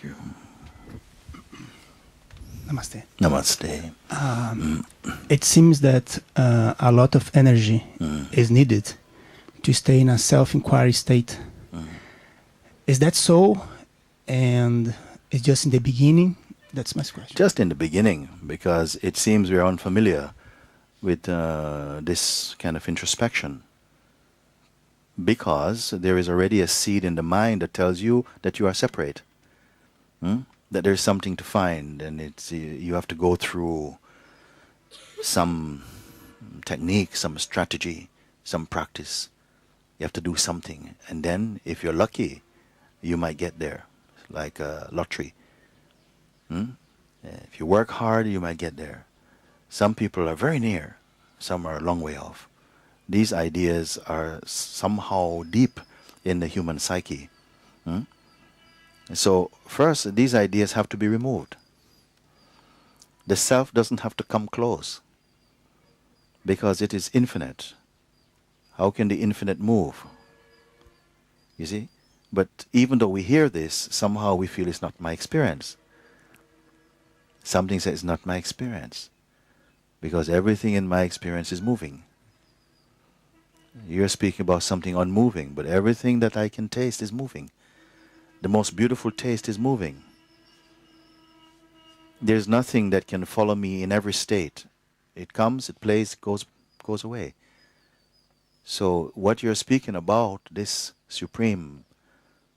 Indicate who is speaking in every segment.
Speaker 1: you.
Speaker 2: Namaste.
Speaker 3: Namaste.
Speaker 2: It seems that a lot of energy is needed to stay in a self-inquiry state. Is that so? And it's just in the beginning? That's my question.
Speaker 3: Just in the beginning, because it seems we are unfamiliar with this kind of introspection. Because there is already a seed in the mind that tells you that you are separate. That there's something to find, and it's you have to go through some technique, some strategy, some practice. You have to do something, and then if you're lucky, you might get there, like a lottery. If you work hard, you might get there. Some people are very near, some are a long way off. These ideas are somehow deep in the human psyche. So first, these ideas have to be removed. The self doesn't have to come close, because it is infinite. How can the infinite move? You see? But even though we hear this, somehow we feel it's not my experience. Something says it's not my experience, because everything in my experience is moving. You're speaking about something unmoving, but everything that I can taste is moving. The most beautiful taste is moving. There's nothing that can follow me in every state. It comes, it plays, goes away. So what you're speaking about, this supreme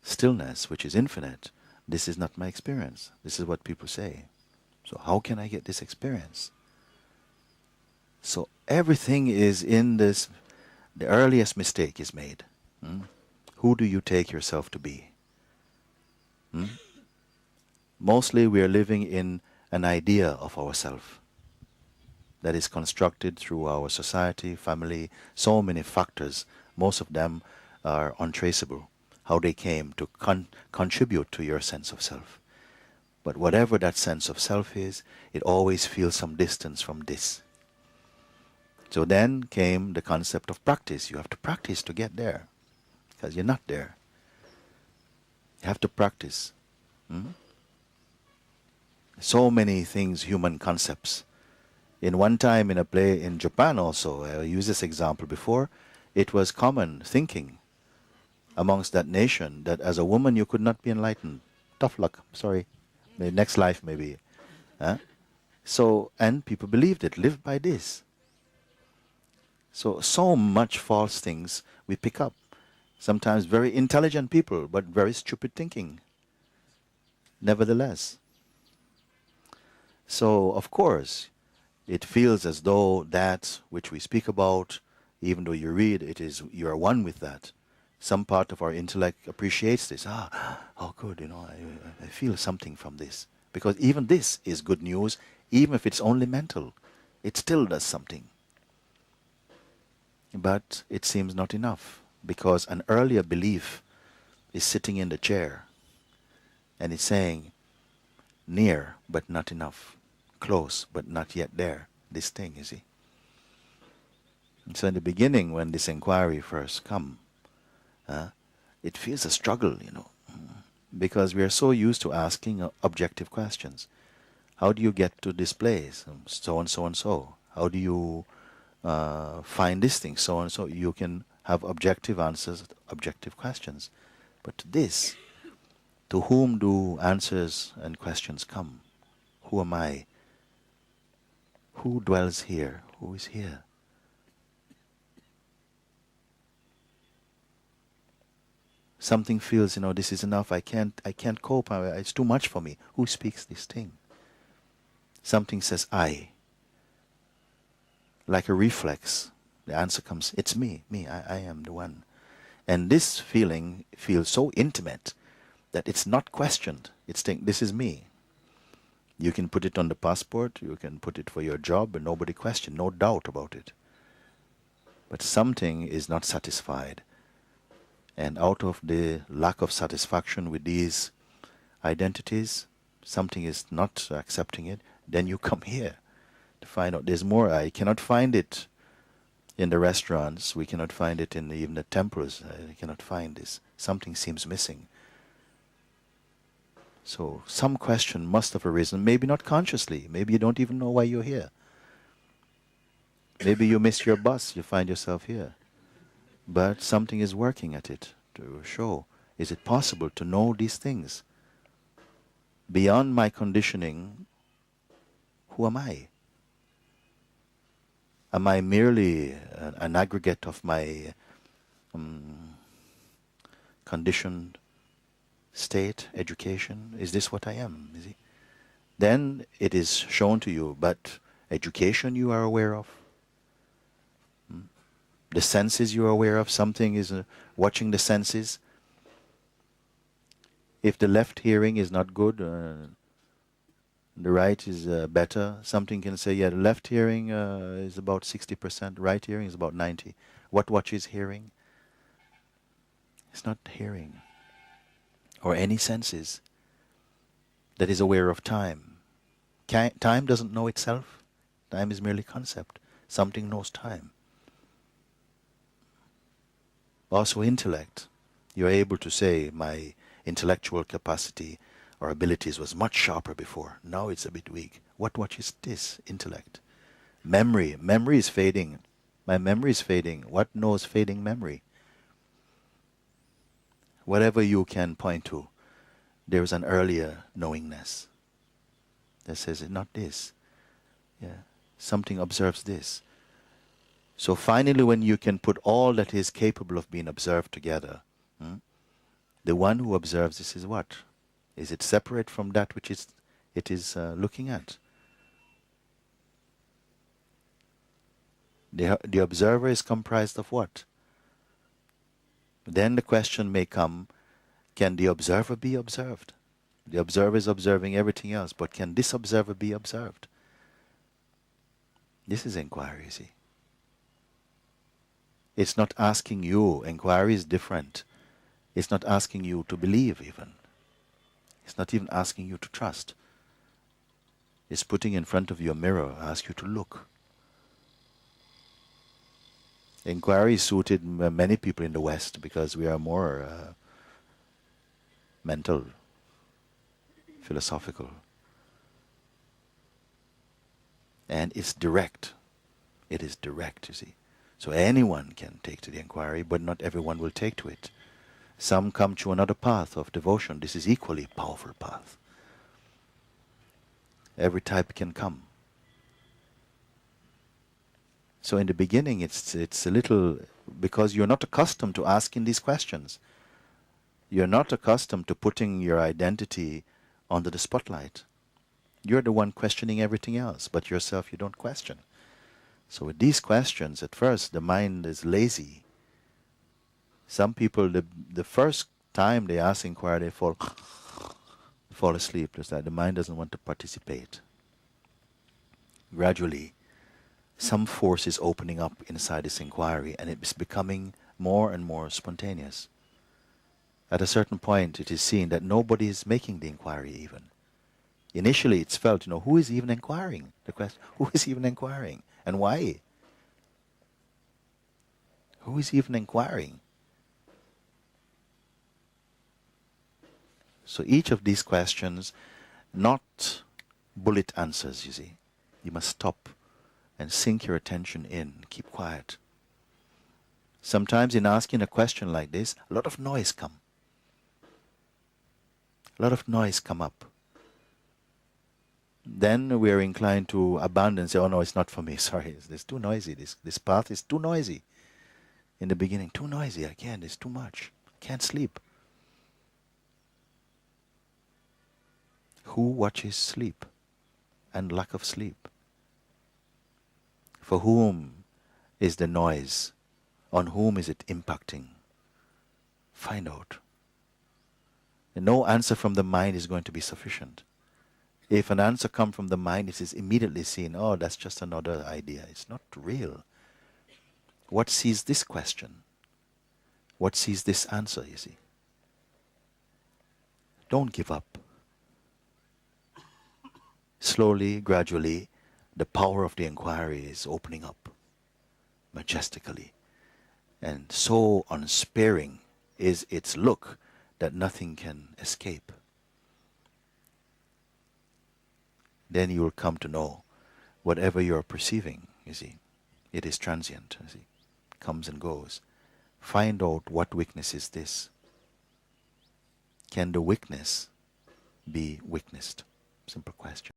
Speaker 3: stillness, which is infinite, this is not my experience. This is what people say. So how can I get this experience? So everything is in this. The earliest mistake is made. Who do you take yourself to be? Mostly we are living in an idea of ourself that is constructed through our society, family, so many factors. Most of them are untraceable, how they came to contribute to your sense of self. But whatever that sense of self is, it always feels some distance from this. So then came the concept of practice. You have to practice to get there, because you're not there. You have to practice. So many things, human concepts. In one time in a play in Japan also, I used this example before, it was common thinking amongst that nation that as a woman you could not be enlightened. Tough luck, sorry. Next life maybe. So, and people believed it, lived by this. So much false things we pick up. Sometimes very intelligent people, but very stupid thinking. Nevertheless. So, of course, it feels as though that which we speak about, even though you read, you are one with that. Some part of our intellect appreciates this. Oh good, I feel something from this. Because even this is good news, even if it's only mental. It still does something. But it seems not enough, because an earlier belief is sitting in the chair and it's saying, near but not enough, close but not yet there, this thing, you see. And so in the beginning, when this inquiry first come, it feels a struggle, because we are so used to asking objective questions. How do you get to this place? So and so and so. How do you find this thing, so and so? You can have objective answers, objective questions. But this, to whom do answers and questions come? Who am I? Who dwells here? Who is here? Something feels, this is enough. I can't cope. It's too much for me. Who speaks this thing? Something says, I. Like a reflex, the answer comes, it's me, I am the one. And this feeling feels so intimate that it's not questioned. It's this is me. You can put it on the passport, you can put it for your job, and nobody questions, no doubt about it. But something is not satisfied. And out of the lack of satisfaction with these identities, something is not accepting it, then you come here to find out there's more. I cannot find it in the restaurants. We cannot find it in even the temples. I cannot find this. Something seems missing. So some question must have arisen, maybe not consciously, maybe you don't even know why you're here. Maybe you missed your bus, you find yourself here. But something is working at it to show, is it possible to know these things? Beyond my conditioning, who am I? Am I merely an aggregate of my conditioned state, education? Is this what I am? You see? Then it is shown to you, but education you are aware of. The senses you are aware of, something is watching the senses. If the left hearing is not good, the right is better, something can say, yeah, the left hearing is about 60%, right hearing is about 90%. What is hearing? It's not hearing. Or any senses that is aware of time. Time doesn't know itself. Time is merely concept. Something knows time. Also intellect. You're able to say, my intellectual capacity or abilities was much sharper before. Now it's a bit weak. What is this? Intellect. Memory. Memory is fading. My memory is fading. What knows fading memory? Whatever you can point to, there is an earlier knowingness that says, not this. Yeah. Something observes this. So finally, when you can put all that is capable of being observed together, the one who observes this is what? Is it separate from that which it is looking at? The observer is comprised of what? Then the question may come, can the observer be observed? The observer is observing everything else, but can this observer be observed? This is inquiry, you see. It's not asking you, inquiry is different. It's not asking you to believe even. It's not even asking you to trust. It's putting in front of you a mirror, ask you to look. Inquiry suited many people in the West because we are more mental, philosophical. And it's direct. It is direct, you see. So anyone can take to the inquiry, but not everyone will take to it. Some come to another path of devotion. This is equally powerful path. Every type can come. So in the beginning it's a little, because you're not accustomed to asking these questions. You're not accustomed to putting your identity under the spotlight. You're the one questioning everything else, but yourself you don't question. So with these questions, at first the mind is lazy. Some people, the first time they ask inquiry, they fall asleep. Just that the mind doesn't want to participate. Gradually, some force is opening up inside this inquiry, and it's becoming more and more spontaneous. At a certain point, it is seen that nobody is making the inquiry even. Initially, it's felt, who is even inquiring? The question, who is even inquiring? And why? Who is even inquiring? So each of these questions, not bullet answers, you see. You must stop and sink your attention in, keep quiet. Sometimes in asking a question like this, a lot of noise come. A lot of noise come up. Then we are inclined to abandon, say, oh no, it's not for me, sorry, it's too noisy, this path is too noisy. In the beginning, too noisy, again, it's too much, can't sleep. Who watches sleep and lack of sleep? For whom is the noise? On whom is it impacting? Find out. And no answer from the mind is going to be sufficient. If an answer comes from the mind, it is immediately seen, oh, that's just another idea. It's not real. What sees this question? What sees this answer, you see? Don't give up. Slowly, gradually, the power of the inquiry is opening up majestically. And so unsparing is its look that nothing can escape. then you will come to know whatever you are perceiving, you see, it is transient, you see, comes and goes. Find out what weakness is this. Can the weakness be witnessed? Simple question.